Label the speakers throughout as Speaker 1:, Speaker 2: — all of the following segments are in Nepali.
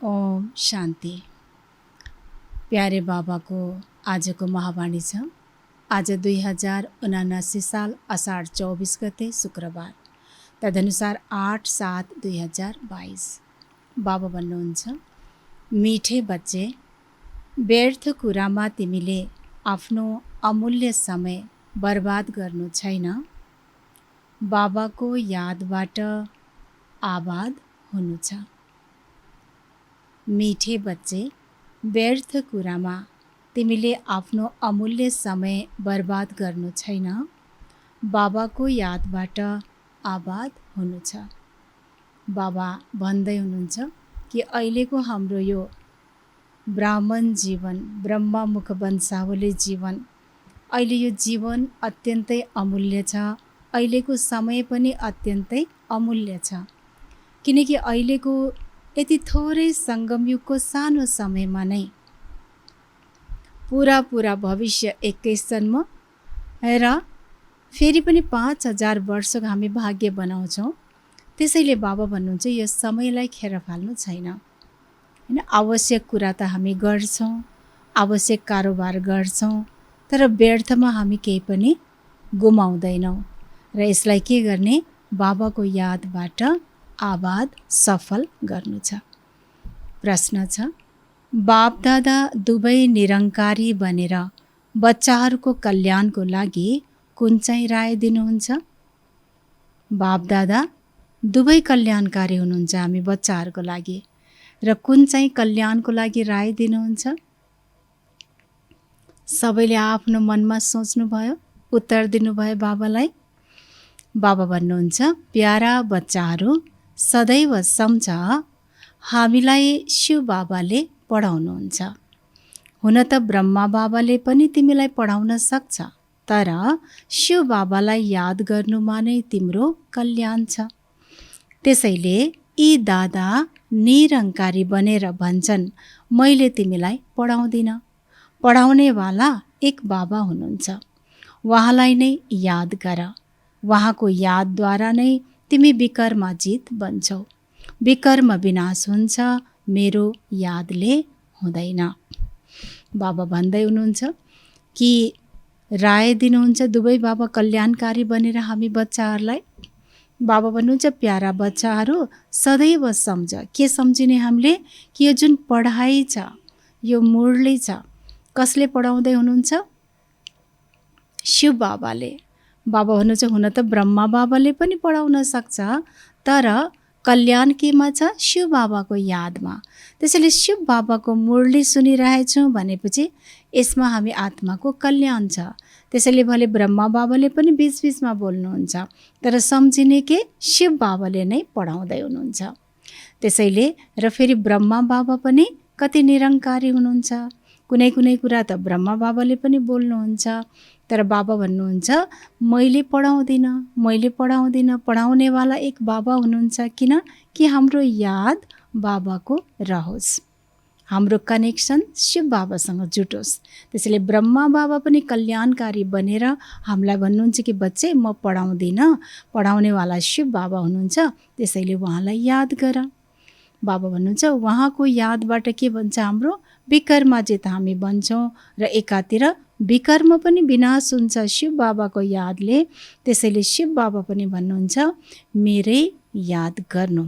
Speaker 1: ओम शान्ति। प्यारे बाबाको आजको महावाणी छ। आज 2079 साल असाढ 24 गते शुक्रबार, तदनुसार 8/7/2022। बाबा भन्नुहुन्छ, मिठे बच्चे, व्यर्थ कुरामा तिमीले आफ्नो अमूल्य समय बर्बाद गर्नु छैन। बाबाको यादबाट आबाद हुनु छ। मिठे बच्चे, व्यर्थ कुरामा तिमीले आफ्नो अमूल्य समय बर्बाद गर्नु छैन। बाबाको यादबाट आबाद हुनु छ। बाबा भन्दै हुनुहुन्छ कि अहिलेको हाम्रो यो ब्राह्मण जीवन, ब्रह्ममुख वंशावली जीवन, अहिले यो जीवन अत्यन्तै अमूल्य छ। अहिलेको समय पनि अत्यन्तै अमूल्य छ, किनकि अहिलेको यति थोरै सङ्गमयुगको सानो समयमा नै पुरा भविष्य 21 जन्म र फेरि पनि 5000 वर्षको हामी भाग्य बनाउँछौँ। त्यसैले बाबा भन्नुहुन्छ यो समयलाई खेर फाल्नु छैन। हैन, आवश्यक कुरा त हामी गर्छौँ, आवश्यक कारोबार गर्छौँ, तर व्यर्थमा हामी केही पनि गुमाउँदैनौँ र यसलाई के गर्ने? बाबाको यादबाट आबाद सफल गर्नु छ। प्रश्न छ, बापदादा दुवै निरङ्कारी बनेर बच्चाहरूको कल्याणको लागि कुन चाहिँ राय दिनुहुन्छ? बापदादा दुवै कल्याणकारी हुनुहुन्छ हामी बच्चाहरूको लागि, र कुन चाहिँ कल्याणको लागि राय दिनुहुन्छ? सबैले आफ्नो मनमा सोच्नुभयो, उत्तर दिनुभयो बाबालाई। बाबा भन्नुहुन्छ, प्यारा बच्चाहरू, सदैव सम्झ हामीलाई शिव बाबाले पढाउनुहुन्छ। हुन त ब्रह्मा बाबाले पनि तिमीलाई पढाउन सक्छ, तर शिव बाबालाई याद गर्नुमा नै तिम्रो कल्याण छ। त्यसैले यी दादा निरङ्कारी बनेर भन्छन्, मैले तिमीलाई पढाउँदिन। पढाउनेवाला एक बाबा हुनुहुन्छ, उहाँलाई नै याद गर। उहाँको यादद्वारा नै तिमी विकर्माजित बन्छौ। विकर्म विनाश हुन्छ, मेरो यादले हुँदैन। बाबा भन्दै हुनुहुन्छ कि राय दिनुहुन्छ दुवै बाबा कल्याणकारी बनेर हामी बच्चाहरूलाई। बाबा भन्नुहुन्छ, प्यारा बच्चाहरू, सदैव सम्झ। के सम्झिने हामीले? कि यो जुन पढाइ छ यो मुरली छ, कसले पढाउँदै हुनुहुन्छ? शिव बाबाले। बाबा भन्नुहुन्छ, हुन त ब्रह्मा बाबाले पनि पढाउन सक्छ, तर कल्याण केमा छ? शिव बाबाको यादमा। त्यसैले शिव बाबाको मुरली सुनिरहेछौँ भनेपछि यसमा हामी आत्माको कल्याण छ। त्यसैले भले ब्रह्मा बाबाले पनि बीचबीचमा बोल्नुहुन्छ, तर सम्झिने के? शिव बाबाले नै पढाउँदै हुनुहुन्छ। त्यसैले र फेरि ब्रह्मा बाबा पनि कति निरङ्कारी हुनुहुन्छ। कुनै कुनै कुरा त ब्रह्मा बाबाले पनि बोल्नुहुन्छ, तर बाबा भन्नुहुन्छ, मैले पढाउँदिन। पढाउनेवाला एक बाबा हुनुहुन्छ। किन? कि हाम्रो याद बाबाको रहोस्, हाम्रो कनेक्सन शिव बाबासँग जुटोस्। त्यसैले ब्रह्मा बाबा पनि कल्याणकारी बनेर हामीलाई भन्नुहुन्छ कि बच्चे, म पढाउँदिन, पढाउनेवाला शिव बाबा हुनुहुन्छ, त्यसैले उहाँलाई याद गर। बाबा भन्नुहुन्छ, उहाँको यादबाट के भन्छ? हाम्रो विकर्माजित हामी बन्छौँ र एकातिर विकर्म पनि विनाश हुन्छ शिव बाबाको यादले। त्यसैले शिव बाबा पनि भन्नुहुन्छ, मेरै याद गर्नु।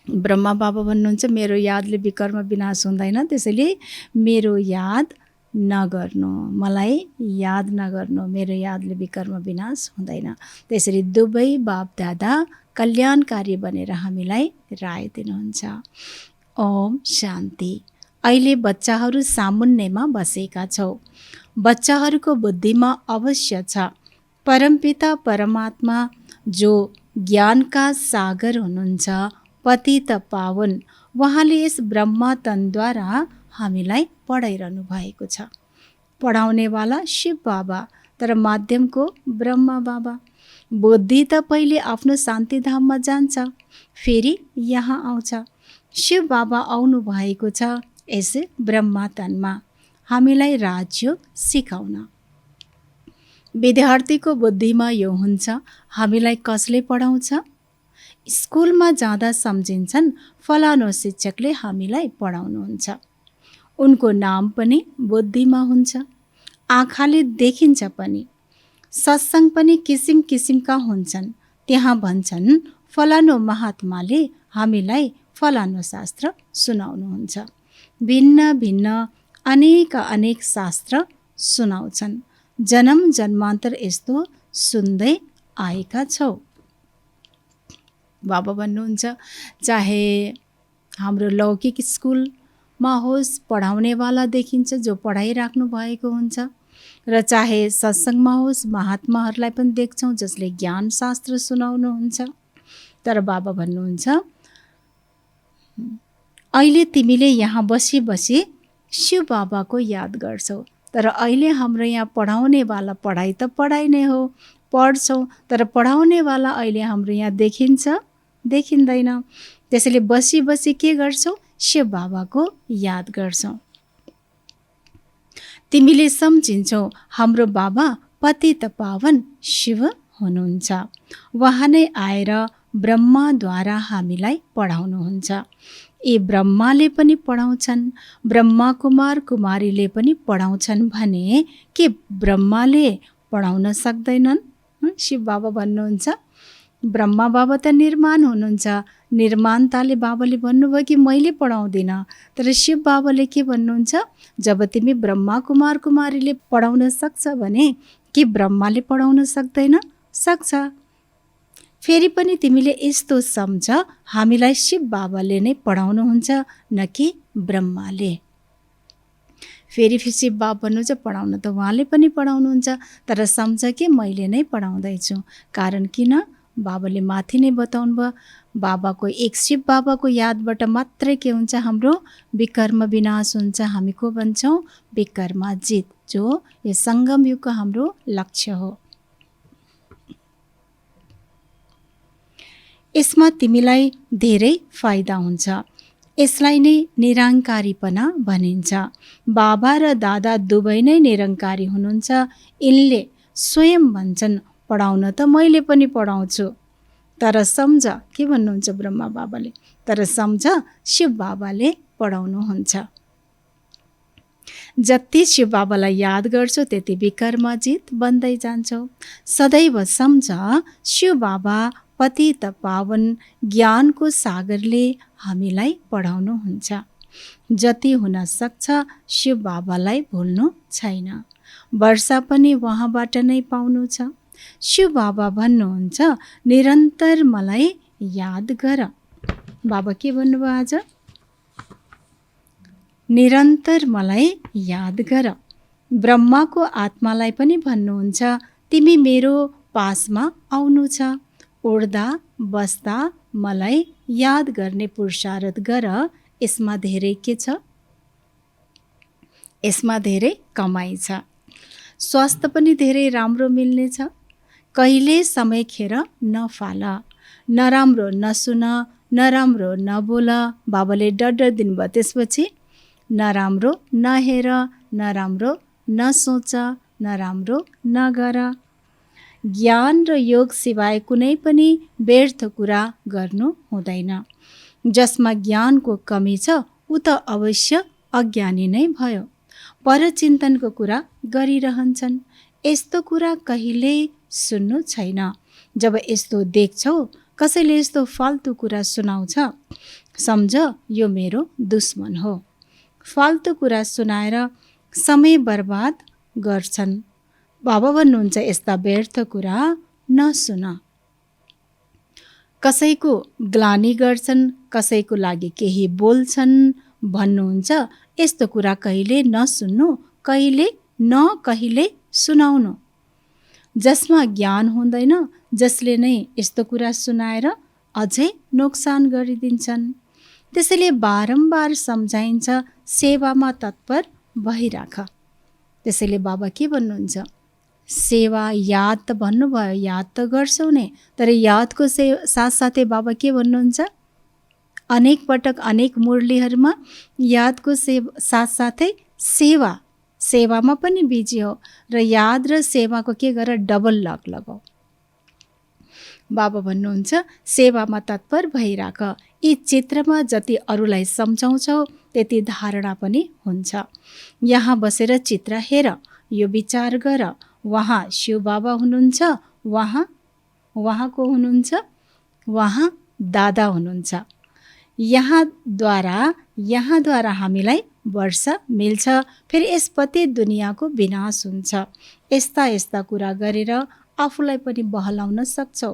Speaker 1: ब्रह्मा बाबा भन्नुहुन्छ, मेरो यादले विकर्म विनाश हुँदैन, त्यसैले मेरो याद नगर्नु, मलाई याद नगर्नु, मेरो यादले विकर्म विनाश हुँदैन। त्यसरी दुवै बाप दादा कल्याणकारी बनेर हामीलाई राय दिनुहुन्छ। ओम शान्ति। अहिले बच्चाहरू सामुन्नेमा बसेका छौ। बच्चाहरूको बुद्धिमा अवश्य छ परमपिता परमात्मा जो ज्ञानका सागर हुनुहुन्छ, पतित पावन, उहाँले यस ब्रह्मा तनद्वारा हामीलाई पढाइरहनु भएको छ। पढाउनेवाला शिव बाबा, तर माध्यमको ब्रह्मा बाबा। बुद्धि त पहिले आफ्नो शान्तिधाममा जान्छ, फेरि यहाँ आउँछ। शिव बाबा आउनु भएको छ यस ब्रह्मा तनमा हामीलाई राजयोग सिकाउन। विद्यार्थीको बुद्धिमा यो हुन्छ, हामीलाई कसले पढाउँछ? स्कुलमा जाँदा सम्झिन्छन् फलानो शिक्षकले हामीलाई पढाउनुहुन्छ। उनको नाम पनि बुद्धिमा हुन्छ, आँखाले देखिन्छ पनि। सत्सङ्ग पनि किसिम किसिमका हुन्छन्। त्यहाँ भन्छन् फलानो महात्माले हामीलाई फलानो शास्त्र सुनाउनुहुन्छ। भिन्न भिन्न अनेक शास्त्र सुनाउँछन्। जन्म जन्मान्तर यस्तो सुन्दै आएका छौँ। बाबा भन्नुहुन्छ चाहे हाम्रो लौकिक स्कुलमा होस्, पढाउनेवाला देखिन्छ जो पढाइराख्नु भएको हुन्छ, र चाहे सत्सङ्गमा होस्, महात्माहरूलाई पनि देख्छौँ जसले ज्ञान शास्त्र सुनाउनुहुन्छ। तर बाबा भन्नुहुन्छ अहिले तिमीले यहाँ बसी बसी शिव बाबाको याद गर्छौ, तर अहिले हाम्रो यहाँ पढाउनेवाला पढाइ त पढाइ नै हो, पढ्छौँ, तर पढाउनेवाला अहिले हाम्रो यहाँ देखिँदैन। त्यसैले बसी बसी के गर्छौ? शिव बाबाको याद गर्छौ। तिमीले सम्झिन्छौ हाम्रो बाबा पतित पावन शिव हुनुहुन्छ। उहाँ नै आएर ब्रह्माद्वारा हामीलाई पढाउनुहुन्छ। यी ब्रह्माले पनि पढाउँछन्, ब्रह्मा कुमार कुमारीले पनि पढाउँछन् भने के ब्रह्माले पढाउन सक्दैनन्? शिव बाबा भन्नुहुन्छ ब्रह्मा बाबा त निर्माण हुनुहुन्छ। निर्माणताले बाबाले भन्नुभयो कि मैले पढाउँदिनँ, तर शिव बाबाले के भन्नुहुन्छ? जब तिमी ब्रह्मा कुमार कुमारीले पढाउन सक्छ भने के ब्रह्माले पढाउन सक्दैन? सक्छ। फेरि पनि तिमीले यस्तो सम्झ, हामीलाई शिव बाबाले नै पढाउनुहुन्छ, न कि ब्रह्माले। फेरि शिव बाबा भन्नुहुन्छ पढाउन त उहाँले पनि पढाउनुहुन्छ, तर सम्झ कि मैले नै पढाउँदैछु। कारण किन? बाबाले माथि नै बताउनु भयो, बाबाको एक शिव बाबाको यादबाट मात्रै के हुन्छ? हाम्रो विकर्म विनाश हुन्छ। हामी को भन्छौँ? विकर्माजित, जो यो सङ्गम युगको हाम्रो लक्ष्य हो। यसमा तिमीलाई धेरै फाइदा हुन्छ। यसलाई नै निरङ्कारीपना भनिन्छ। बाबा र दादा दुवै नै निरङ्कारी हुनुहुन्छ। यिनले स्वयं भन्छन् पढाउन त मैले पनि पढाउँछु, तर सम्झ, के भन्नुहुन्छ ब्रह्मा बाबाले? तर सम्झ शिव बाबाले पढाउनुहुन्छ। जति शिव बाबालाई याद गर्छौ त्यति विकर्मजित बन्दै जान्छौ। सदैव सम्झ शिव बाबा पतित पावन ज्ञानको सागरले हामीलाई पढाउनुहुन्छ। जति हुन सक्छ शिव बाबालाई भुल्नु छैन। वर्षा पनि उहाँबाट नै पाउनु छ। शिव बाबा भन्नुहुन्छ निरन्तर मलाई याद गर। बाबा के भन्नुभयो आज? निरन्तर मलाई याद गर। ब्रह्माको आत्मालाई पनि भन्नुहुन्छ तिमी मेरो पासमा आउनु छ। उड्दा बस्दा मलाई याद गर्ने पुरुषार्थ गर। यसमा धेरै के छ? यसमा धेरै कमाइ छ। स्वास्थ्य पनि धेरै राम्रो मिल्नेछ। कहिले समय खेर नफाल, नराम्रो नसुन, नराम्रो नबोल। बाबाले डर दिनुभयो। त्यसपछि नराम्रो नहेर, नराम्रो नसोच, नराम्रो नगर। ज्ञान र योग सिवाय कुनै पनि व्यर्थ कुरा गर्नु हुँदैन। जसमा ज्ञानको कमी छ ऊ त अवश्य अज्ञानी नै भयो। परचिन्तनको कुरा गरिरहन्छन्। यस्तो कुरा कहिले सुन्नु छैन। जब यस्तो देख्छौ, कसैले यस्तो फाल्तु कुरा सुनाउँछ, सम्झ यो मेरो दुश्मन हो। फाल्तु कुरा सुनाएर समय बर्बाद गर्छन्। बाबा भन्नुहुन्छ यस्ता व्यर्थ कुरा नसुन। कसैको ग्लानी गर्छन्, कसैको लागि केही बोल्छन् भन्नुहुन्छ, यस्तो कुरा कहिले नसुन्नु, कहिले सुनाउनु। जसमा ज्ञान हुँदैन, जसले नै यस्तो कुरा सुनाएर अझै नोक्सान गरिदिन्छन्। त्यसैले बारम्बार सम्झाइन्छ सेवामा तत्पर भइराख। त्यसैले बाबा के भन्नुहुन्छ? सेवा, याद त भन्नुभयो, याद त गर्छौ नै, तर यादको साथसाथै बाबा के भन्नुहुन्छ? अनेक पटक अनेक मुरलीहरूमा यादको साथसाथै सेवामा पनि बिजी हो। र याद र सेवाको के गर? डबल लक लगाऊ। बाबा भन्नुहुन्छ सेवामा तत्पर भइराख। यी चित्रमा जति अरूलाई सम्झाउँछौ त्यति धारणा पनि हुन्छ। यहाँ बसेर चित्र हेर, यो विचार गर, वहाँ शिव बाबा हुनुहुन्छ, वहाँ को हुनुहुन्छ? वहाँ दादा हुनुहुन्छ। यहाँद्वारा हामीलाई वर्ष मिल्छ, फेरि यसपछि दुनियाँको विनाश हुन्छ। यस्ता यस्ता कुरा गरेर आफूलाई पनि बहलाउन सक्छौ,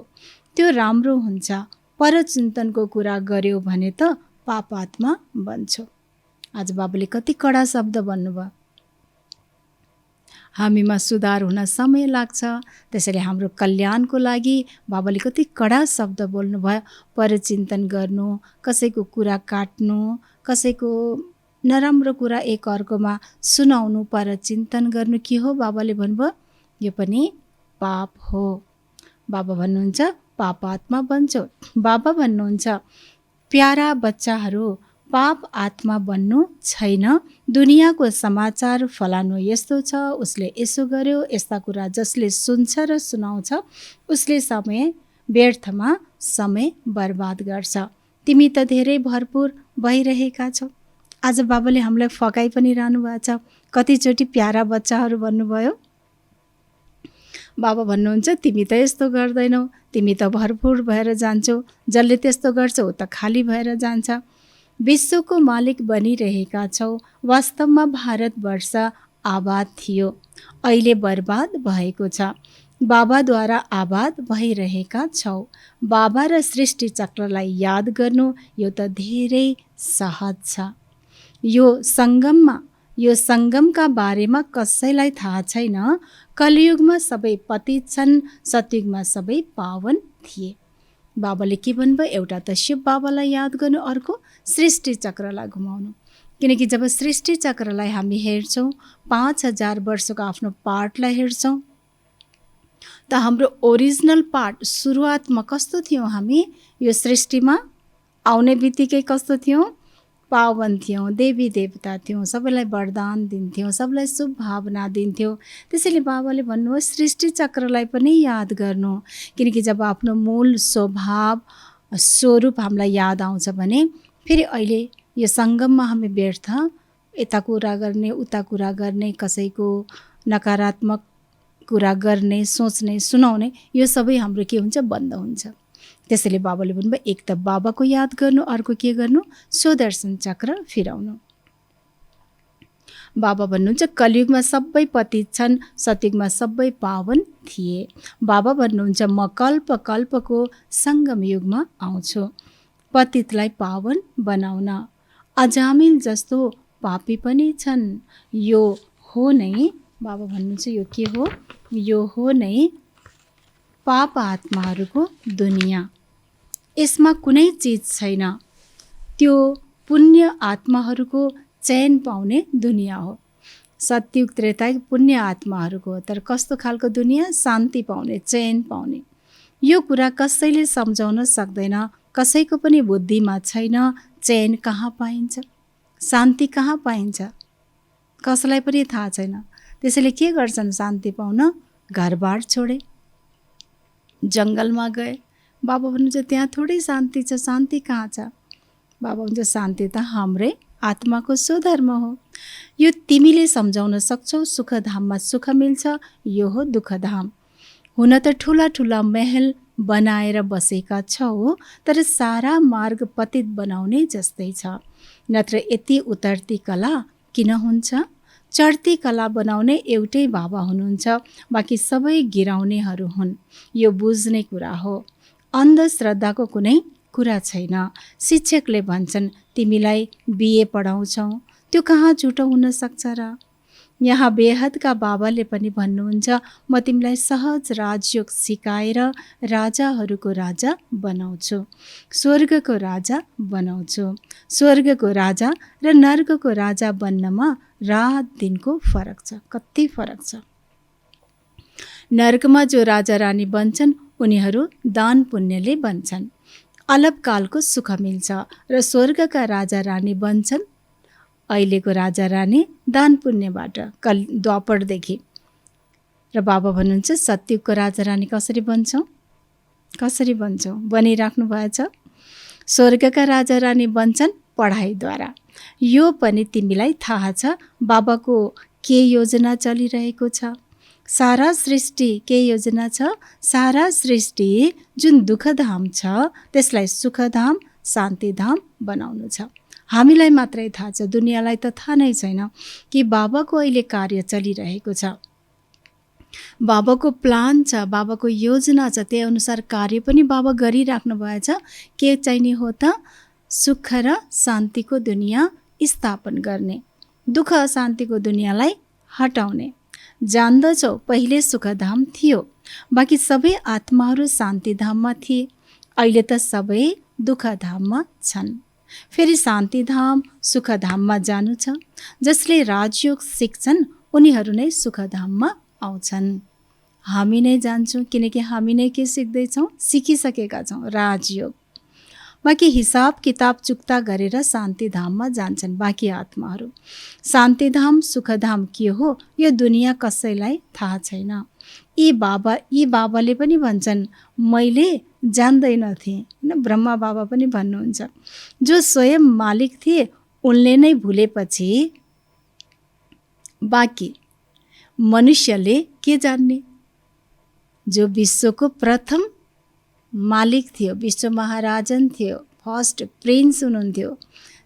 Speaker 1: त्यो राम्रो हुन्छ। परचिन्तनको कुरा गर्यो भने त पापात्मा बन्छौ। आज बाबुले कति कडा शब्द भन्नुभयो। हामीमा सुधार हुन समय लाग्छ, त्यसैले हाम्रो कल्याणको लागि बाबाले कति कडा शब्द बोल्नुभयो। परचिन्तन गर्नु, कसैको कुरा काट्नु, कसैको नराम्रो कुरा एक अर्कोमा सुनाउनु, परचिन्तन गर्नु के हो? बाबाले भन्नुभयो यो पनि पाप हो। बाबा भन्नुहुन्छ पापात्मा बन्छौ। बाबा भन्नुहुन्छ प्यारा बच्चाहरू, पाप आत्मा बन्नु छैन। दुनियाँको समाचार फलानु यस्तो छ, उसले यसो गर्यो, यस्ता कुरा जसले सुन्छ र सुनाउँछ उसले व्यर्थमा समय बर्बाद गर्छ। तिमी त धेरै भरपुर भइरहेका छौ। आज बाबाले हामीलाई फकाइ पनि रहनु भएको छ। कतिचोटि प्यारा बच्चाहरू भन्नुभयो, बाबा भन्नुहुन्छ तिमी त यस्तो गर्दैनौ, तिमी त भरपुर भएर जान्छौ, जसले त्यस्तो गर्छ ऊ त खाली भएर जान्छ। विश्वको मालिक बनिरहेका छौ। वास्तवमा भारतवर्ष आबाद थियो, अहिले बर्बाद भएको छ। बाबाद्वारा आबाद भइरहेका छौ। बाबा र सृष्टि चक्रलाई याद गर्नु यो त धेरै सहज छ। यो सङ्गमका बारेमा कसैलाई थाहा छैन। कलियुगमा सबै पतित छन्, सतयुगमा सबै पावन थिए। बाबाले के भन्नुभयो? एउटा त शिव बाबालाई याद गर्नु, अर्को सृष्टि चक्रलाई घुमाउनु। किनकि जब सृष्टि चक्रलाई हामी हेर्छौँ, 5000 वर्षको आफ्नो पार्टलाई हेर्छौँ त हाम्रो ओरिजिनल पार्ट सुरुवातमा कस्तो थियौँ? हामी यो सृष्टिमा आउने बित्तिकै कस्तो थियौँ? पावन थियौँ, देवी देवता थियौँ, सबैलाई वरदान दिन्थ्यौँ, सबैलाई शुभ भावना दिन्थ्यौँ। त्यसैले बाबाले भन्नुभयो सृष्टि चक्रलाई पनि याद गर्नु। किनकि जब आफ्नो मूल स्वभाव स्वरूप हामीलाई याद आउँछ भने फेरि अहिले यो सङ्गममा हामी व्यर्थ यता कुरा गर्ने उता कुरा गर्ने, कसैको नकारात्मक कुरा गर्ने, सोच्ने, सुनाउने, यो सबै हाम्रो के हुन्छ? बन्द हुन्छ। त्यसैले बाबाले भन्नुभयो एक त बाबाको याद गर्नु, अर्को के गर्नु? स्वदर्शन चक्र फिराउनु। बाबा भन्नुहुन्छ कलियुगमा सबै पतित छन्, सतयुगमा सबै पावन थिए। बाबा भन्नुहुन्छ म कल्प कल्पको सङ्गम युगमा आउँछु पतितलाई पावन बनाउन। अजामिल जस्तो पापी पनि छन्। यो हो नै, बाबा भन्नुहुन्छ यो के हो? यो हो नै पाप आत्माहरूको दुनियाँ। यसमा कुनै चिज छैन। त्यो पुण्य आत्माहरूको चयन पाउने दुनियाँ हो। सतयुग त्रेतायुग पुण्य आत्माहरूको हो। तर कस्तो खालको दुनियाँ? शान्ति पाउने, चयन पाउने। यो कुरा कसैले सम्झाउन सक्दैन, कसैको पनि बुद्धिमा छैन। चयन कहाँ पाइन्छ? शान्ति कहाँ पाइन्छ? कसैलाई पनि थाहा छैन। त्यसैले के गर्छन्? शान्ति पाउन घरबार छोडे, जङ्गलमा गए। बाबा भन्नुहुन्छ त्यहाँ थोरै शान्ति छ। शान्ति कहाँ छ? बाबा भन्छ शान्ति त हाम्रै आत्माको स्वधर्म हो। यो तिमीले सम्झाउन सक्छौ। सुखधाममा सुख मिल्छ, यो हो दुःखधाम। हुन त ठुला ठुला महल बनाएर बसेका छौ, तर सारा मार्ग पतित बनाउने जस्तै छ। नत्र यति उतर्ती कला किन हुन्छ? चढ्ती कला बनाउने एउटै बाबा हुनुहुन्छ, बाँकी सबै गिराउनेहरू हुन्। यो बुझ्ने कुरा हो। अन्धश्रद्धाको कुनै कुरा छैन। शिक्षकले भन्छन् तिमीलाई बिए पढाउँछौ, त्यो कहाँ झुटो हुन सक्छ र? यहाँ बेहदका बाबाले पनि भन्नुहुन्छ म तिमीलाई सहज राजयोग सिकाएर राजाहरूको राजा बनाउँछु, स्वर्गको राजा बनाउँछु। स्वर्गको राजा र नर्कको राजा बन्नमा रात दिनको फरक छ। कति फरक छ? नर्कमा जो राजा रानी बन्छन् उनीहरू दान पुण्यले बन्छन्, अल्पकालको सुख मिल्छ। र स्वर्गका राजा रानी बन्छन् अहिलेको राजा रानी दान पुण्यबाट, द्वापरदेखि। र बाबा भन्नुहुन्छ सतयुगको राजा रानी कसरी बन्छौँ? कसरी बन्छौँ? बनिराख्नु भएछ। स्वर्गका राजा रानी बन्छन् पढाइद्वारा। यो पनि तिमीलाई थाहा छ बाबाको के योजना चलिरहेको छ। सारा सृष्टि के योजना छ? सारा सृष्टि जुन दुःखधाम छ त्यसलाई सुखधाम, शान्तिधाम बनाउनु छ। हामीलाई मात्रै थाहा छ, दुनियाँलाई त थाहा नै छैन कि बाबाको अहिले कार्य चलिरहेको छ। बाबाको प्लान छ, बाबाको योजना छ, त्यही अनुसार कार्य पनि बाबा गरिराख्नु भएछ। के चाहिने हो त? सुख र शान्तिको दुनियाँ स्थापन गर्ने, दुःख शान्तिको दुनियाँलाई हटाउने। जान्दछौ पहिले सुखधाम थियो, बाँकी सबै आत्माहरू शान्तिधाममा थिए। अहिले त सबै दुःखधाममा छन्। फेरि शान्तिधाम सुखधाममा जानु छ। जसले राजयोग सिक्छन् उनीहरू नै सुखधाममा आउँछन्। हामी नै जान्छौँ, किनकि हामी नै के सिक्दैछौँ? सिकिसकेका छौँ राजयोग। बाँकी हिसाब किताब चुक्ता गरेर शान्तिधाममा जान्छन् बाँकी आत्माहरू। शान्तिधाम सुखधाम के हो यो दुनियाँ कसैलाई थाहा छैन। यी बाबाले पनि भन्छन् मैले जान्दैनथेँ, होइन? ब्रह्मा बाबा पनि भन्नुहुन्छ जो स्वयं मालिक थिए उनले नै भुलेपछि बाँकी मनुष्यले के जान्ने? जो विश्वको प्रथम मालिक थियो, विश्व महाराजन थियो, फर्स्ट प्रिन्स हुनुहुन्थ्यो,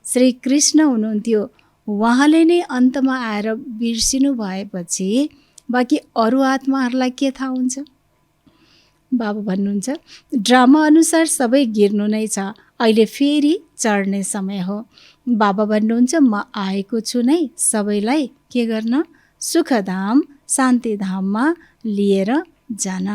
Speaker 1: श्री कृष्ण हुनुहुन्थ्यो, उहाँले नै अन्तमा आएर बिर्सिनु भएपछि बाँकी अरू आत्माहरूलाई के थाहा हुन्छ? बाबा भन्नुहुन्छ ड्रामा अनुसार सबै गिर्नु नै छ, अहिले फेरि चढ्ने समय हो। बाबा भन्नुहुन्छ म आएको छु नै सबैलाई के गर्न? सुखधाम शान्तिधाममा लिएर जान।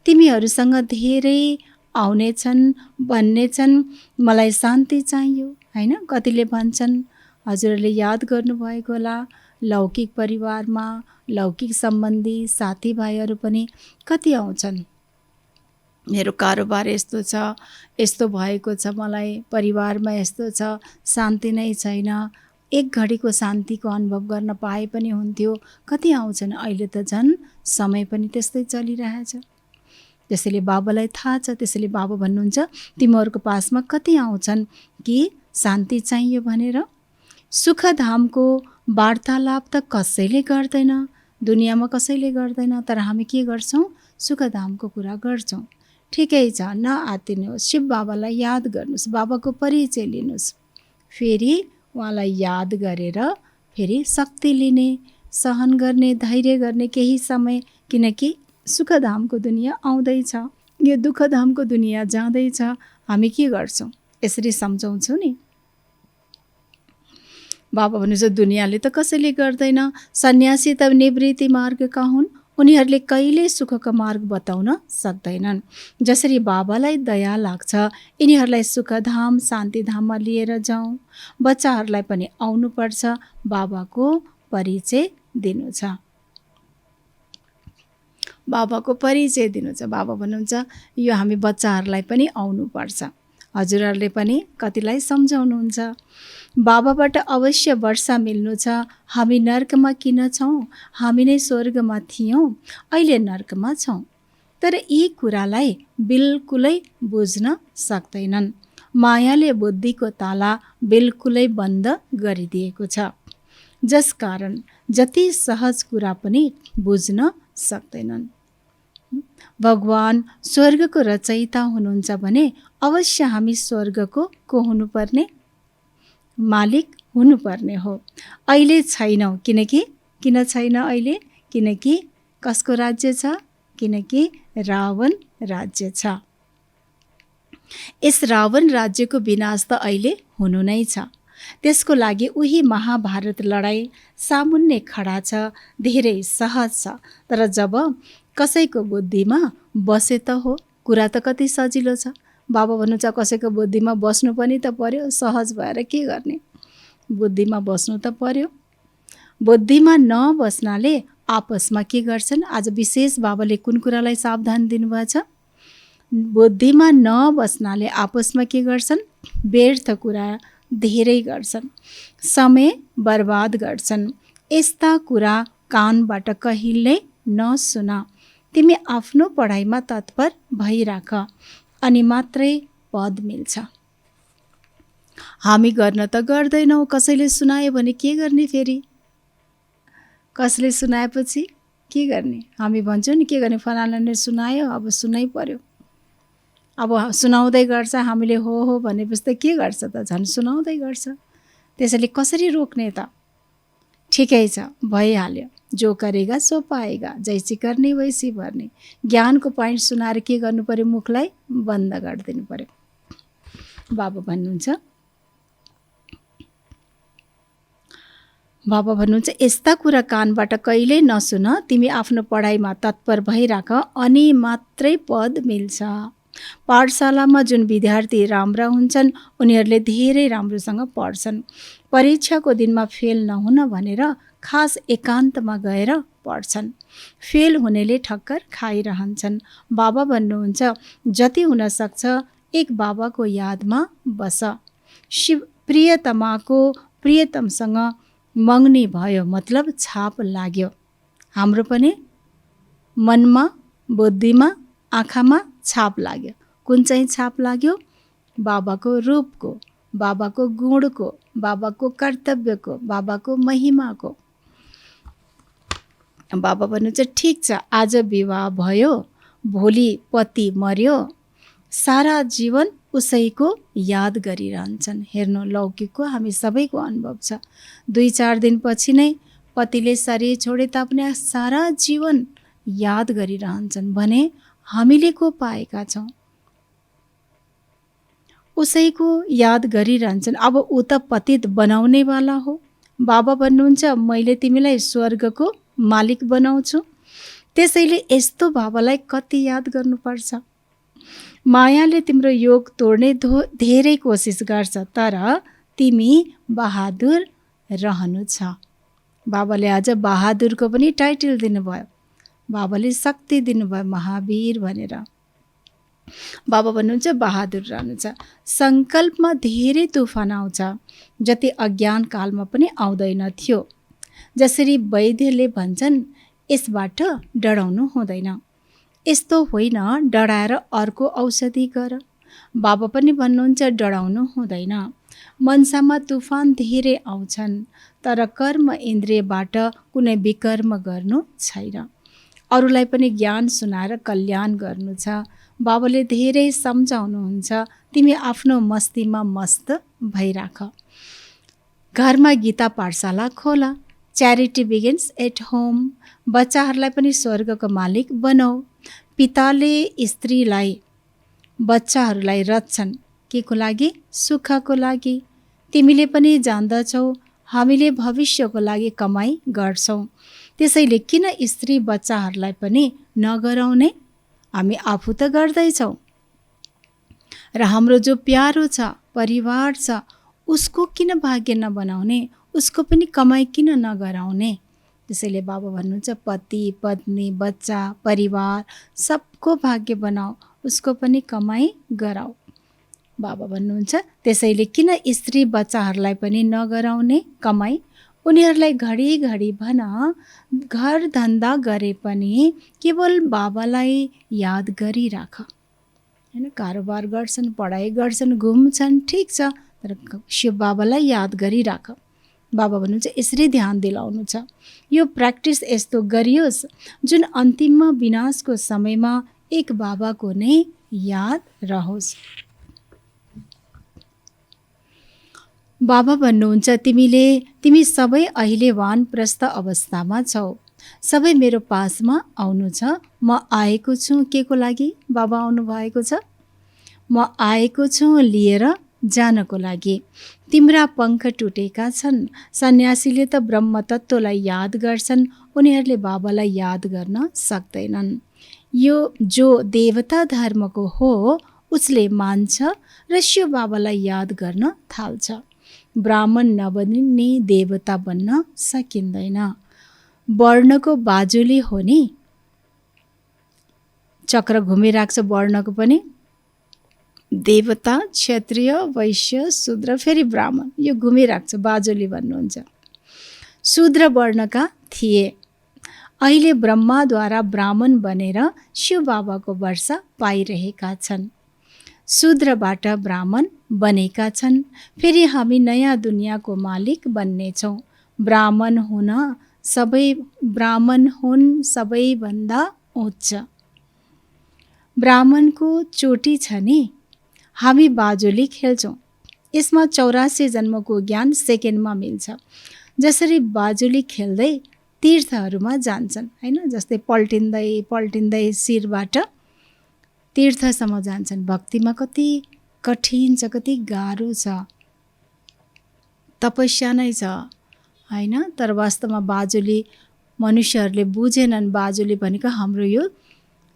Speaker 1: तिमीहरूसँग धेरै आउनेछन्, भन्नेछन् मलाई शान्ति चाहियो, होइन? कतिले भन्छन्, हजुरहरूले याद गर्नुभएको होला, लौकिक परिवारमा लौकिक सम्बन्धी साथीभाइहरू पनि कति आउँछन्। मेरो कारोबार यस्तो छ, यस्तो भएको छ, मलाई परिवारमा यस्तो छ, शान्ति नै छैन, एक घडीको शान्तिको अनुभव गर्न पाए पनि हुन्थ्यो। कति आउँछन्। अहिले त झन् समय पनि त्यस्तै चलिरहेछ। त्यसैले बाबालाई थाहा छ। त्यसैले बाबा भन्नुहुन्छ तिमीहरूको पासमा कति आउँछन् कि शान्ति चाहियो भनेर। सुखधामको वार्तालाप त कसैले गर्दैन, दुनियाँमा कसैले गर्दैन, तर हामी के गर्छौँ? सुखधामको कुरा गर्छौँ। ठिकै छ, नआत्तिनुहोस्, शिव बाबालाई याद गर्नुहोस्, बाबाको परिचय लिनुहोस्, फेरि उहाँलाई याद गरेर फेरि शक्ति लिने, सहन गर्ने, धैर्य गर्ने केही समय, किनकि सुखधामको दुनियाँ आउँदैछ, यो दुःखधामको दुनियाँ जाँदैछ। हामी के गर्छौँ? यसरी सम्झाउँछौँ नि। बाबा भन्नुहुन्छ दुनियाँले त कसैले गर्दैन, सन्यासी त निवृत्ति मार्गका हुन्, उनीहरूले कहिले सुखको मार्ग बताउन सक्दैनन्। जसरी बाबालाई दया लाग्छ यिनीहरूलाई सुखधाम शान्तिधाममा लिएर जाउँ। बच्चाहरूलाई पनि आउनुपर्छ, बाबाको परिचय दिनु छ, बाबाको परिचय दिनु छ। बाबा भन्नुहुन्छ यो हामी बच्चाहरूलाई पनि आउनुपर्छ। हजुरहरूले पनि कतिलाई सम्झाउनुहुन्छ। बाबाबाट अवश्य वर्षा मिल्नु छ। हामी नर्कमा किन छौँ? हामी नै स्वर्गमा थियौँ, अहिले नर्कमा छौँ। तर यी कुरालाई बिल्कुलै बुझ्न सक्दैनन्। मायाले बुद्धिको ताला बिल्कुलै बन्द गरिदिएको छ, जसकारण जति सहज कुरा पनि बुझ्न सक्दैनन्। भगवान स्वर्गको रचयिता हुनुहुन्छ भने अवश्य हामी स्वर्गको को हुनुपर्ने? मालिक हुनुपर्ने हो। अहिले छैनौँ, किन छैन अहिले? किनकि कसको राज्य छ? किनकि रावण राज्य छ। यस रावण राज्यको विनाश त अहिले हुनु नै छ। त्यसको लागि उही महाभारत लडाई सामुन्ने खडा छ, धेरै सहज छ। तर जब कसैको बुद्धिमा बसे त हो, कुरा त कति सजिलो छ। बाबा भन्नुहुन्छ कसैको बुद्धिमा बस्नु पनि त पर्यो, सहज भएर के गर्ने? बुद्धिमा बस्नु त पर्यो। बुद्धिमा नबस्नाले आपसमा के गर्छन्? आज विशेष बाबाले कुन कुरालाई सावधान दिनुभएको छ? बुद्धिमा नबस्नाले आपसमा के गर्छन्? व्यर्थ कुरा धेरै गर्छन्, समय बर्बाद गर्छन्। यस्ता कुरा कानबाट कहिल्यै नसुन। तिमी आफ्नो पढाइमा तत्पर भइराख, अनि मात्रै पद मिल्छ। हामी गर्न त गर्दैनौँ, कसैले सुनायो भने के गर्ने? फेरि कसले सुनाएपछि के गर्ने? हामी भन्छौँ नि के गर्ने, फलानाले सुनायो अब सुनै पर्यो। अब सुनाउँदै गर्छ, हामीले हो भनेपछि त के गर्छ त, झन् सुनाउँदै गर्छ। त्यसैले कसरी रोक्ने त? ठिकै छ, भइहाल्यो, जो करेगा सो पाएगा, जैसी करनी वैसी भर्ने। ज्ञानको पोइन्ट सुनाएर के गर्नु पर्यो? मुखलाई बन्द गरिदिनु पर्यो। बाबा भन्नुहुन्छ यस्ता कुरा कानबाट कहिल्यै नसुन, तिमी आफ्नो पढाइमा तत्पर भइराख, अनि मात्रै पद मिल्छ। पाठशालामा जुन विद्यार्थी राम्रा हुन्छन् उनीहरूले धेरै राम्रोसँग पढ्छन्। परीक्षाको दिनमा फेल नहुन भनेर खास एकान्तमा गएर पढ्छन्। फेल हुनेले ठक्कर खाइरहन्छन्। बाबा भन्नुहुन्छ जति हुन सक्छ एक बाबाको यादमा बस। शिव प्रियतमाको प्रियतमसँग मग्नी भयो मतलब छाप लाग्यो। हाम्रो पनि मनमा, बुद्धिमा, आँखामा छाप लाग्यो। कुन चाहिँ छाप लाग्यो? बाबाको रूपको, बाबाको गुणको, बाबाको कर्तव्यको, बाबाको महिमाको। बाबा भन्नुहुन्छ ठिक छ, आज विवाह भयो, भोलि पति मर्यो, सारा जीवन उसैको याद गरिरहन्छन्। हेर्नु, लौकिकको हामी सबैको अनुभव छ। 2-4 दिनपछि नै पतिले शरीर छोडे तापनि सारा जीवन याद गरिरहन्छन्। भने हामीले को पाएका छौँ? उसैको याद गरिरहन्छन्। अब ऊ त पतित बनाउनेवाला हो। बाबा भन्नुहुन्छ मैले तिमीलाई स्वर्गको मालिक बनाउँछु। त्यसैले यस्तो बाबालाई कति याद गर्नुपर्छ। मायाले तिम्रो योग तोड्ने धेरै कोसिस गर्छ, तर तिमी बहादुर रहनु छ। बाबाले आज बहादुरको पनि टाइटल दिनुभयो। बाबाले शक्ति दिनुभयो महावीर भनेर। बाबा भन्नुहुन्छ बहादुर रहनु छ। सङ्कल्पमा धेरै तुफान आउँछ, जति अज्ञान कालमा पनि आउँदैन थियो। जसरी वैद्यले भन्छन् यसबाट डराउनु हुँदैन, यस्तो होइन डराएर अर्को औषधि गर। बाबा पनि भन्नुहुन्छ डराउनु हुँदैन। मनसामा तुफान धेरै आउँछन्, तर कर्म इन्द्रियबाट कुनै विकर्म गर्नु छैन। अरूलाई पनि ज्ञान सुनाएर कल्याण गर्नु छ। बाबाले धेरै सम्झाउनुहुन्छ तिमी आफ्नो मस्तीमा मस्त भइराख। घरमा गीता पाठशाला खोला। Charity begins at home. बच्चाहरूलाई पनि स्वर्गको मालिक बनाऊ। पिताले स्त्रीलाई, बच्चाहरूलाई रच्छन् के को लागि? सुखको लागि। तिमीले पनि जान्दछौ हामीले भविष्यको लागि कमाई गर्छौँ। त्यसैले किन स्त्री बच्चाहरूलाई पनि नगराउने? हामी आफू त गर्दैछौँ। र हाम्रो जो प्यारो छ, परिवार छ, उसको किन भाग्य नबनाउने? उसको पनि कमाई किन नगराउने? त्यसैले बाबा भन्नुहुन्छ पति, पत्नी, बच्चा, परिवार सबको भाग्य बनाऊ, उसको पनि कमाई गराऊ। बाबा भन्नुहुन्छ त्यसैले किन स्त्री बच्चाहरूलाई पनि नगराउने कमाई? उनीहरूलाई घडी भन घर धन्दा गरे पनि केवल बाबालाई याद गरिराख। हैन, कारोबार गर्छन्, पढाइ गर्छन्, घुम्छन्, ठिक छ, तर शिव बाबालाई याद गरिराख। बाबा भन्नुहुन्छ यसरी ध्यान दिलाउनु छ। यो प्र्याक्टिस यस्तो गरियोस् जुन अन्तिममा विनाशको समयमा एक बाबाको नै याद रहोस्। बाबा भन्नुहुन्छ तिमी सबै अहिले वानप्रस्थ अवस्थामा छौ। सबै मेरो पासमा आउनु छ। म आएको छु के को लागि? बाबा आउनु भएको छ। म आएको छु लिएर जानको लागि। तिम्रा पङ्ख टुटेका छन्। सन्यासीले त ब्रह्म तत्त्वलाई याद गर्छन्, उनीहरूले बाबालाई याद गर्न सक्दैनन्। यो जो देवता धर्मको हो उसले मान्छ र शिव बाबालाई याद गर्न थाल्छ। ब्राह्मण नबनिने देवता बन्न सकिँदैन। वर्णको बाजुली हो नि, चक्र घुमिराख्छ वर्णको पनि। देवता, क्षत्रिय, वैश्य, शूद्र, फेरि ब्राह्मण, यो घुमिराख्छ, बाजुली भन्नुहुन्छ। शूद्र वर्णका थिए अहिले ब्रह्माद्वारा ब्राह्मण बनेर शिव बाबाको वर्षा पाइरहेका छन्। शूद्रबाट ब्राह्मण बनेका छन्। फेरि हामी नयाँ दुनियाँको मालिक बन्नेछौँ। ब्राह्मण हुन् सबैभन्दा उच्च। ब्राह्मणको चोटी छ नि। हामी बाजुली खेल्छौँ। यसमा 84 जन्मको ज्ञान सेकेन्डमा मिल्छ। जसरी बाजुली खेल्दै तीर्थहरूमा जान्छन् हैन, जस्तै पल्टिँदै पल्टिँदै शिरबाट तीर्थसम्म जान्छन्। भक्तिमा कति कठिन छ, कति गाह्रो छ, तपस्या नै छ हैन। तर वास्तवमा बाजुली मनुष्यहरूले बुझेनन्। बाजुली भनेको हाम्रो यो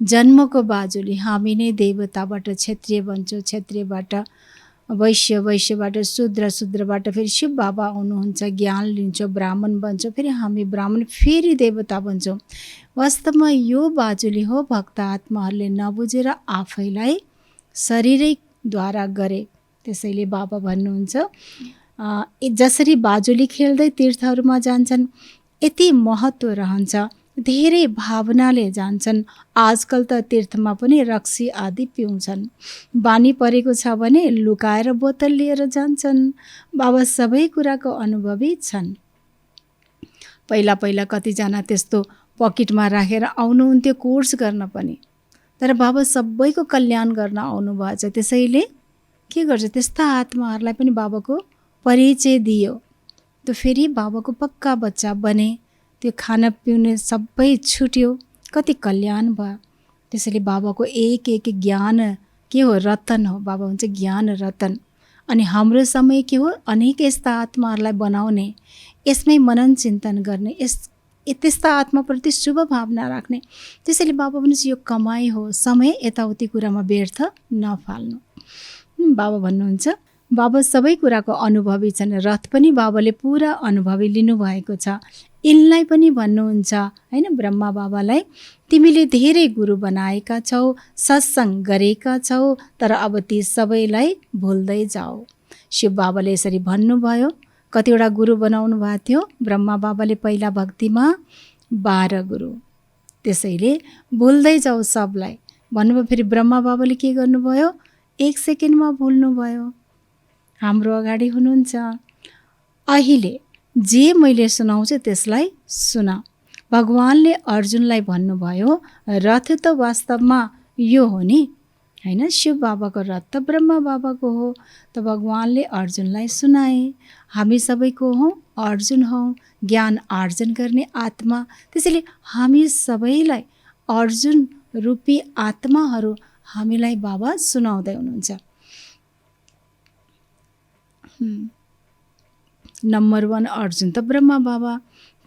Speaker 1: जन्मको बाजुली। हामी नै देवताबाट क्षत्रिय बन्छौँ, क्षत्रियबाट वैश्य, वैश्यबाट शूद्र, शूद्रबाट फेरि शिव बाबा आउनुहुन्छ, ज्ञान लिन्छौँ, ब्राह्मण बन्छौँ, फेरि हामी ब्राह्मण फेरि देवता बन्छौँ। वास्तवमा यो बाजुली हो भक्त आत्माहरूले नबुझेर आफैलाई शरीरैद्वारा गरे। त्यसैले बाबा भन्नुहुन्छ जसरी बाजुली खेल्दै तीर्थहरूमा जान्छन्, यति महत्त्व रहन्छ, धेरै भावनाले जान्छन्। आजकल त तीर्थमा पनि रक्सी आदि पिउँछन्। बानी परेको छ भने लुकाएर बोतल लिएर जान्छन्। बाबा सबै कुराको अनुभवी छन्। पहिला पहिला कतिजना त्यस्तो पकेटमा राखेर आउनुहुन्थ्यो कोर्स गर्न पनि। तर बाबा सबैको कल्याण गर्न आउनुभएछ। त्यसैले के गर्छ, त्यस्ता आत्माहरूलाई पनि बाबाको परिचय दियो। त फेरि बाबाको पक्का बच्चा बने। त्यो खाना पिउने सबै छुट्यो, कति कल्याण भयो। त्यसैले बाबाको एक एक ज्ञान के हो, रतन हो। बाबा हुन्छ ज्ञान रतन। अनि हाम्रो समय के हो, अनेक यस्ता आत्माहरूलाई बनाउने, यसमै मनन चिन्तन गर्ने, त्यस्ता आत्माप्रति शुभ भावना राख्ने। त्यसैले बाबा भन्नुहुन्छ यो कमाइ हो, समय यताउति कुरामा व्यर्थ नफाल्नु। बाबा भन्नुहुन्छ बाबा सबै कुराको अनुभवी छन्। रथ पनि बाबाले पुरा अनुभवी लिनुभएको छ। यिनलाई पनि भन्नुहुन्छ हैन, ब्रह्मा बाबालाई, तिमीले धेरै गुरु बनाएका छौ, सत्सङ्ग गरेका छौ, तर अब ती सबैलाई भुल्दै जाऊ। शिव बाबाले यसरी भन्नुभयो। कतिवटा गुरु बनाउनु भएको थियो ब्रह्मा बाबाले पहिला भक्तिमा, 12 गुरु। त्यसैले भुल्दै जाऊ सबलाई भन्नुभयो। फेरि ब्रह्मा बाबाले के गर्नुभयो, 1 सेकेन्डमा भुल्नुभयो। हाम्रो अगाडि हुनुहुन्छ। अहिले जे मैले सुनाउँछु त्यसलाई सुन। भगवानले अर्जुनलाई भन्नुभयो, रथ त वास्तवमा यो हो नि हैन, शिव बाबाको रथ त ब्रह्मा बाबाको हो। त भगवानले अर्जुनलाई सुनाए। हामी सबैको हौँ, अर्जुन हौँ, ज्ञान आर्जन गर्ने आत्मा। त्यसैले हामी सबैलाई अर्जुन रूपी आत्माहरू हामीलाई बाबा सुनाउँदै हुनुहुन्छ। नम्बर 1 अर्जुन त ब्रह्मा बाबा।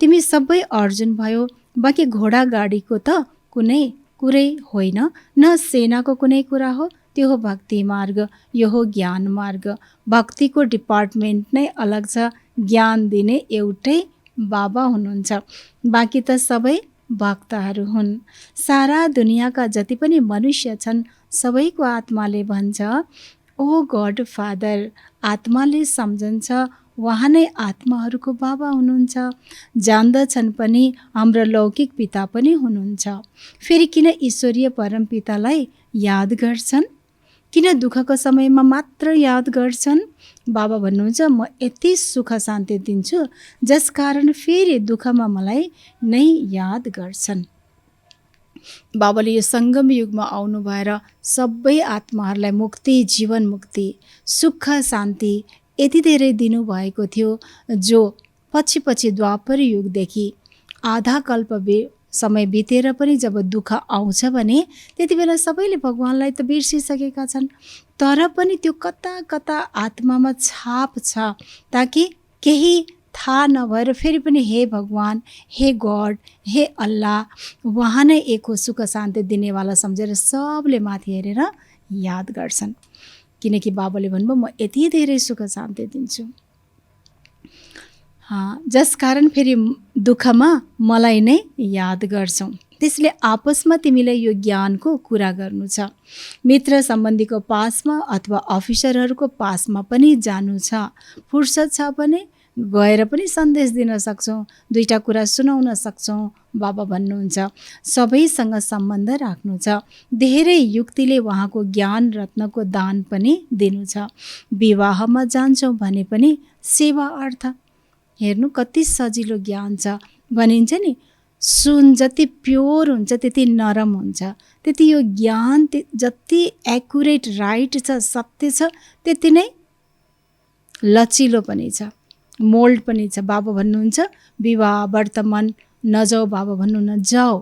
Speaker 1: तिमी सबै अर्जुन भयो। बाँकी घोडा गाडीको त कुनै कुरै होइन, न सेनाको कुनै कुरा हो। त्यो हो भक्ति मार्ग, यो हो ज्ञान मार्ग। भक्तिको डिपार्टमेन्ट नै अलग छ, ज्ञान दिने एउटै बाबा हुनुहुन्छ। बाँकी त सबै भक्तहरू हुन्। सारा दुनियाँका जति पनि मनुष्य छन् सबैको आत्माले भन्छ, ओ गड फादर। आत्माले सम्झन्छ उहाँ नै आत्माहरूको बाबा हुनुहुन्छ। जान्दछन् पनि हाम्रो लौकिक पिता पनि हुनुहुन्छ। फेरि किन ईश्वरीय परमपितालाई याद गर्छन्? किन दुःखको समयमा मात्र याद गर्छन्? बाबा भन्नुहुन्छ, म यति सुख शान्ति दिन्छु जसकारण फेरि दुःखमा मलाई नै याद गर्छन्। बाबाले यो सङ्गम युगमा आउनु भएर सबै आत्माहरूलाई मुक्ति, जीवन मुक्ति, सुख शान्ति यति धेरै दिनुभएको थियो, जो पछि पछि द्वापर युगदेखि आधा कल्प समय बितेर पनि जब दुःख आउँछ भने त्यति बेला सबैले भगवानलाई त बिर्सिसकेका छन्। तर पनि त्यो कता कता आत्मामा छाप छ, ताकि केही थाहा नभएर फेरि पनि हे भगवान, हे गड, हे अल्लाह, उहाँ नै एक हो सुख शान्ति दिनेवाला सम्झेर सबले माथि हेरेर याद गर्छन्। किनकि बाबाले भन्नुभयो, म यति धेरै सुख शान्ति दिन्छु। जसकारण फेरि दुःखमा मलाई नै याद गर्छौँ। त्यसले आपसमा तिमीलाई यो ज्ञानको कुरा गर्नु छ। मित्र सम्बन्धीको पासमा अथवा अफिसरहरूको पासमा पनि जानु छ। फुर्सद छ भने गएर पनि सन्देश दिन सक्छौँ, दुईटा कुरा सुनाउन सक्छौँ। बाबा भन्नुहुन्छ सबैसँग सम्बन्ध राख्नु छ, धेरै युक्तिले उहाँको ज्ञान रत्नको दान पनि दिनु छ। विवाहमा जान्छौँ भने पनि सेवा अर्थ। हेर्नु कति सजिलो ज्ञान छ। भनिन्छ नि सुन जति प्योर हुन्छ त्यति नरम हुन्छ, त्यति यो ज्ञान जति एक्युरेट राइट छ, सत्य छ, त्यति नै लचिलो पनि छ, मोल्ड पनि छ। बाबा भन्नुहुन्छ विवाह वर्तमान नजाऊ, बाबा भन्नुहुन्न जाऊ।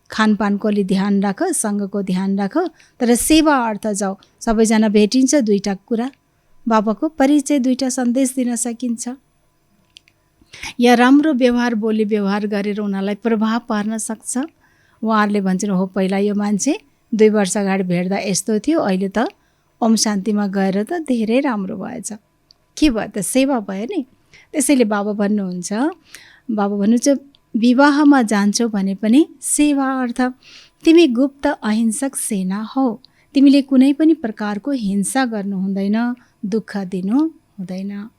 Speaker 1: खानपानको अलि ध्यान राख, सँगको ध्यान राख, तर सेवा अर्थ जाऊ। सबैजना भेटिन्छ, दुईटा कुरा बाबाको परिचय, दुईटा सन्देश दिन सकिन्छ। या राम्रो व्यवहार बोली व्यवहार गरेर उनीहरूलाई प्रभाव पार्न सक्छ। उहाँहरूले भन्छन् हो पहिला यो मान्छे 2 वर्ष अगाडि भेट्दा यस्तो थियो, अहिले त ओम शान्तिमा गएर त धेरै राम्रो भएछ। के भयो त? सेवा भयो नि। त्यसैले बाबा भन्नुहुन्छ विवाहमा जान्छौ भने पनि सेवा अर्थ। तिमी गुप्त अहिंसक सेना हौ, तिमीले कुनै पनि प्रकारको हिंसा गर्नु हुँदैन, दुःख दिनु हुँदैन।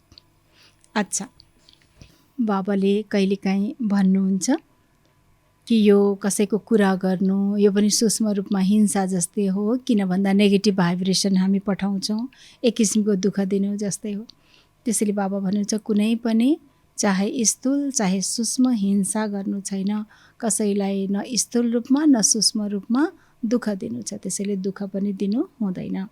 Speaker 1: अच्छा, बाबाले कहिलेकाहीँ भन्नुहुन्छ कि यो कसैको कुरा गर्नु यो पनि सूक्ष्म रूपमा हिंसा जस्तै हो, किन भन्दा नेगेटिभ भाइब्रेसन हामी पठाउँछौँ, एक किसिमको दुःख दिनु जस्तै हो। त्यसैले बाबा भन्नुहुन्छ कुनै पनि चाहे स्थूल चाहे सूक्ष्म हिंसा गर्नु छैन, कसैलाई न स्थूल रूपमा न सूक्ष्म रूपमा दुःख दिनु छ, त्यसैले दुःख पनि दिनु हुँदैन।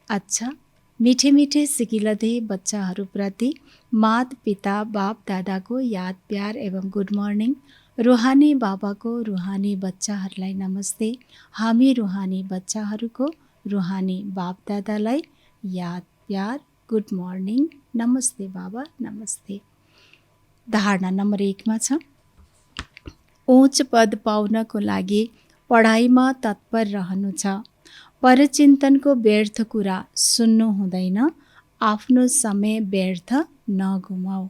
Speaker 1: अच्छा, मिठे मिठे सिकिलधे बच्चाहरूप्रति मात पिता बाप दादाको याद प्यार एवं गुड मर्निङ। रुहानी बाबाको रुहानी बच्चाहरूलाई नमस्ते। हामी रुहानी बच्चाहरूको रुहानी बाप दादालाई याद प्यार गुड मर्निङ, नमस्ते बाबा, नमस्ते। धारणा नम्बर 1 मा छ उच्च पद पाउनको लागि पढाइमा तत्पर रहनु छ। परचिन्तनको व्यर्थ कुरा सुन्नु हुँदैन, आफ्नो समय व्यर्थ नगुमाऊ।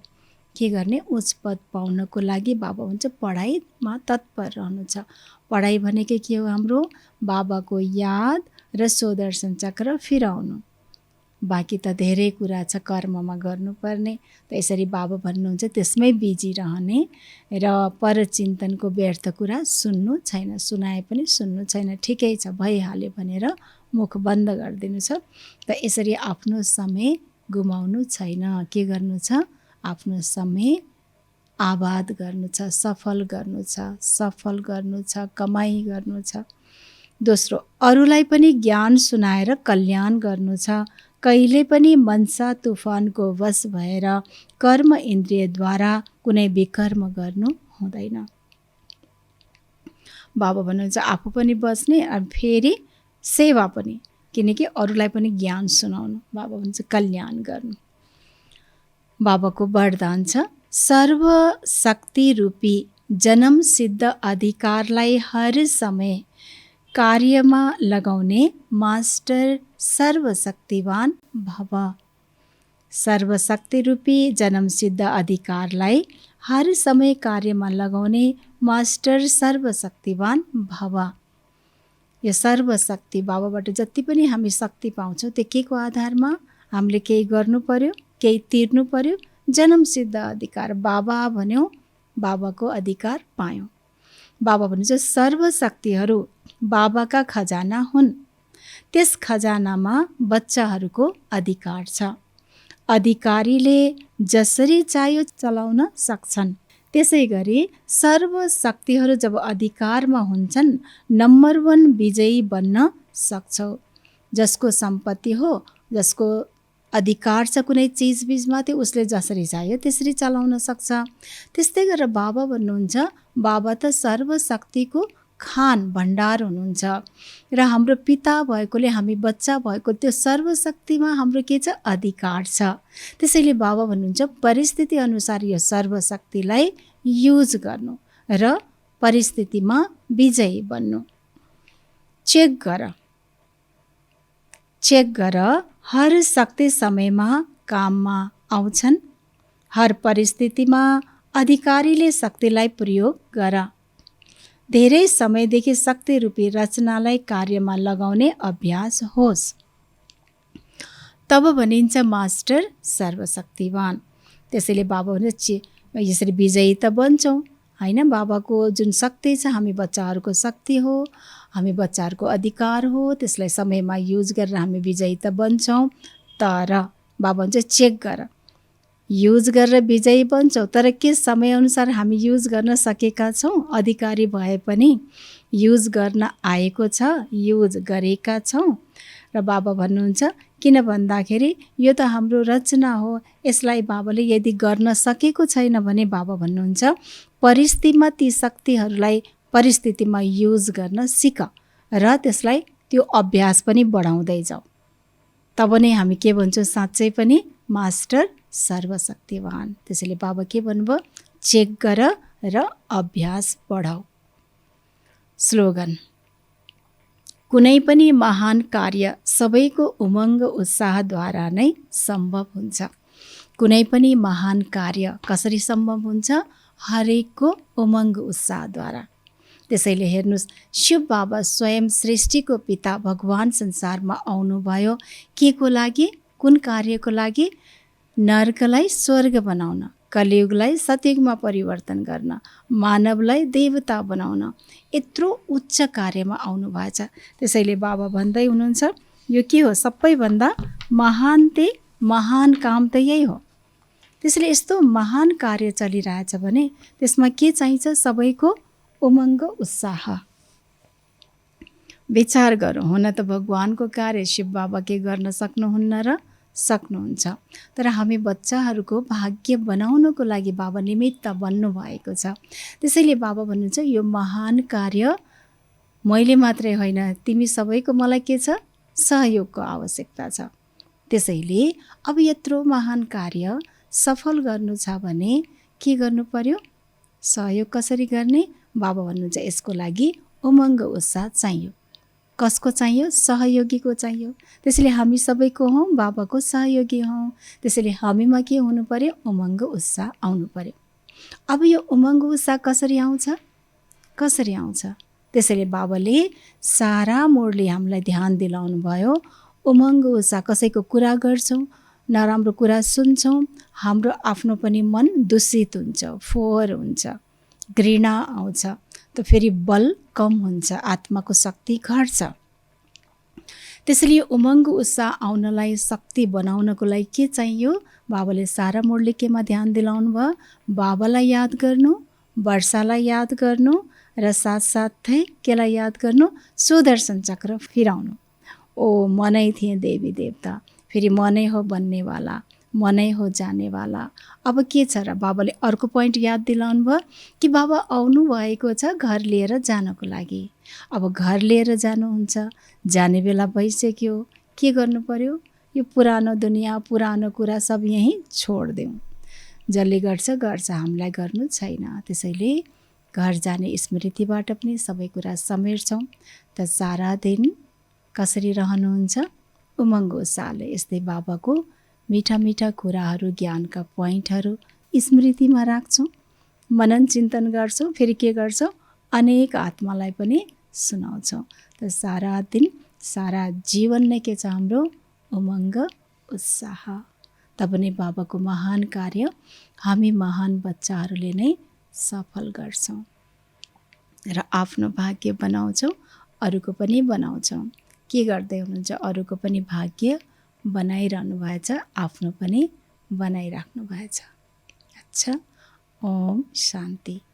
Speaker 1: के गर्ने? उच्च पद पाउनको लागि बाबा भन्छ पढाइमा तत्पर रहनु छ। पढाइ भनेको के हो? हाम्रो बाबाको याद र सुदर्शन चक्र फिराउनु। बाँकी त धेरै कुरा छ कर्ममा गर्नुपर्ने, त यसरी बाबा भन्नुहुन्छ त्यसमै बिजी रहने र परचिन्तनको व्यर्थ कुरा सुन्नु छैन। सुनाए पनि सुन्नु छैन, ठिकै छ भइहाल्यो भनेर मुख बन्द गरिदिनु छ। त यसरी आफ्नो समय गुमाउनु छैन। के गर्नु छ? आफ्नो समय आबाद गर्नु छ, सफल गर्नु छ, सफल गर्नु छ, कमाई गर्नु छ। दोस्रो, अरूलाई पनि ज्ञान सुनाएर कल्याण गर्नु छ। कहिले पनि मनसा तुफानको वश भएर कर्म इन्द्रियद्वारा कुनै विकर्म गर्नु हुँदैन। बाबा भन्नुहुन्छ आफू पनि बच्ने अनि फेरि सेवा पनि, किनकि अरूलाई पनि ज्ञान सुनाउनु। बाबा भन्छ कल्याण गर्नु। बाबाको वरदान छ सर्वशक्ति रूपी जन्म सिद्ध अधिकारलाई हर समय कार्यमा लगाउने मास्टर सर्वशक्तिवान भव। सर्वशक्ति रूपी जन्म सिद्ध अधिकारलाई हर समय कार्यमा लगाउने मास्टर सर्वशक्तिवान भव। यो सर्वशक्ति बाबाबाट जति पनि हामी शक्ति पाउँछौँ त्यो के को आधारमा? हामीले केही गर्नु पर्यो, केही तिर्नु पर्यो। जन्म सिद्ध अधिकार बाबा भन्यौँ, बाबाको अधिकार पायौँ। बाबा भन्नुहुन्छ सर्वशक्तिहरू बाबाका खजाना हुन्, त्यस खजानामा बच्चाहरूको अधिकार छ। अधिकारीले जसरी चाह्यो चलाउन सक्छन्। त्यसै गरी सर्वशक्तिहरू जब अधिकारमा हुन्छन् नम्बर 1 विजयी बन्न सक्छौ। जसको सम्पत्ति हो, जसको अधिकार छ कुनै चिजबिजमाथि, उसले जसरी चाह्यो त्यसरी चलाउन सक्छ। त्यस्तै गरेर बाबा भन्नुहुन्छ बाबा त सर्वशक्तिको खान भण्डार हुनुहुन्छ र हाम्रो पिता भएकोले हामी बच्चा भएको त्यो सर्वशक्तिमा हाम्रो के छ? अधिकार छ। त्यसैले बाबा भन्नुहुन्छ परिस्थिति अनुसार यो सर्वशक्तिलाई युज गर्नु र परिस्थितिमा विजयी बन्नु। चेक गर हर शक्ति समयमा काममा आउँछन्। हर परिस्थितिमा अधिकारीले शक्तिलाई प्रयोग गर। धेरै समयदेखि शक्ति रूपी रचनालाई कार्यमा लगाउने अभ्यास होस्, तब भनिन्छ मास्टर सर्वशक्तिवान। त्यसैले बाबा भने यसरी विजयी त बन्छौँ होइन। बाबाको जुन शक्ति छ हामी बच्चाहरूको शक्ति हो, हामी बच्चाहरूको अधिकार हो, त्यसलाई समयमा युज गरेर हामी विजयी त बन्छौँ। तर बाबा भन्छ चेक गर, युज गरेर विजयी बन्छौँ तर के समयअनुसार हामी युज गर्न सकेका छौँ? अधिकारी भए पनि युज गर्न आएको छ, युज गरेका छौँ। र बाबा भन्नुहुन्छ किन भन्दाखेरि यो त हाम्रो रचना हो, यसलाई बाबाले यदि गर्न सकेको छैन भने बाबा भन्नुहुन्छ परिस्थितिमा ती शक्तिहरूलाई परिस्थितिमा युज गर्न सिक र त्यसलाई त्यो अभ्यास पनि बढाउँदै जाऊ। तब नै हामी के भन्छौँ? साँच्चै पनि मास्टर सर्वशक्तिवान। त्यसैले बाबा के भन्नुभयो? चेक गर र अभ्यास बढाऊ। स्लोगन: कुनै पनि महान कार्य सबैको उमङ्ग उत्साहद्वारा नै सम्भव हुन्छ। कुनै पनि महान कार्य कसरी सम्भव हुन्छ? हरेकको उमङ्ग उत्साहद्वारा। त्यसैले हेर्नुहोस्, शिव बाबा स्वयं सृष्टिको पिता भगवान संसारमा आउनुभयो के को लागि? कुन कार्यको लागि? नरकलाई स्वर्ग बनाउन, कलियुगलाई सतयुगमा परिवर्तन गर्न, मानवलाई देवता बनाउन, यत्रो उच्च कार्यमा आउनु भएछ। त्यसैले बाबा भन्दै हुनुहुन्छ यो के हो? सबैभन्दा महान काम त यही हो। त्यसैले यस्तो महान कार्य चलिरहेछ भने त्यसमा के चाहिन्छ? सबैको उमङ्ग उत्साह। विचार गरौँ, हुन त भगवानको कार्य शिव बाबा के गर्न सक्नुहुन्न र सक्नुहुन्छ, तर हामी बच्चाहरूको भाग्य बनाउनको लागि बाबा निमित्त बन्नुभएको छ। त्यसैले बाबा भन्नुहुन्छ यो महान कार्य मैले मात्रै होइन, तिमी सबैको मलाई के छ? सहयोगको आवश्यकता छ। त्यसैले अब यत्रो महान कार्य सफल गर्नु छ भने के गर्नु पर्यो? सहयोग कसरी गर्ने? बाबा भन्नुहुन्छ यसको लागि उमङ्ग उत्साह चाहियो। कसको चाहियो? सहयोगीको चाहियो। त्यसैले हामी सबैको हौँ बाबाको सहयोगी हौँ। त्यसैले हामीमा के हुनु पर्यो? उमङ्ग उत्साह आउनु पर्यो। अब यो उमङ्ग उत्साह कसरी आउँछ? कसरी आउँछ? त्यसैले बाबाले सारा मोडले हामीलाई ध्यान दिलाउनु भयो। उमङ्ग उत्साह कसैको कुरा गर्छौँ, नराम्रो कुरा सुन्छौँ, हाम्रो आफ्नो पनि मन दूषित हुन्छ, फोहोर हुन्छ, घृणा आउँछ, त फेरि बल कम हुन्छ, आत्माको शक्ति घट्छ। त्यसैले उमङ्ग उत्साह आउनलाई, शक्ति बनाउनको लागि के चाहियो? बाबाले सारा मोडले केमा ध्यान दिलाउनु भयो? बाबालाई याद गर्नु, वर्षालाई याद गर्नु र साथसाथै केलाई याद गर्नु? सुदर्शन चक्र फिराउनु। ओ मनै थिए देवी देवता, फेरि मनै हो बन्नेवाला, मनै हो जानेवाला। अब के छ र? बाबाले अर्को पोइन्ट याद दिलाउनु भयो कि बाबा आउनु भएको छ घर लिएर जानको लागि। अब घर लिएर जानुहुन्छ, जाने बेला भइसक्यो, के गर्नु पर्यो? यो पुरानो दुनियाँ, पुरानो कुरा सब यहीँ छोडिदेऊ। जसले गर्छ गर्छ, हामीलाई गर्नु छैन। त्यसैले घर जाने स्मृतिबाट पनि सबै कुरा समेट्छौँ। त सारा दिन कसरी रहनुहुन्छ? उमङ्ग उत्साहले। यस्तै बाबाको मिठा मिठा कुराहरू, ज्ञानका पोइन्टहरू स्मृतिमा राख्छौँ, मनन चिन्तन गर्छौँ, फेरि के गर्छौँ? अनेक आत्मालाई पनि सुनाउँछौँ। त सारा दिन, सारा जीवन नै के छ हाम्रो? उमङ्ग उत्साह। तब नै बाबाको महान कार्य हामी महान बच्चाहरूले नै सफल गर्छौँ र आफ्नो भाग्य बनाउँछौँ, अरूको पनि बनाउँछौँ। के गर्दै हुनुहुन्छ? अरूको पनि भाग्य बनाइरहनु भएछ, आफ्नो पनि बनाइराख्नु भएछ। अच्छा, ओम शान्ति।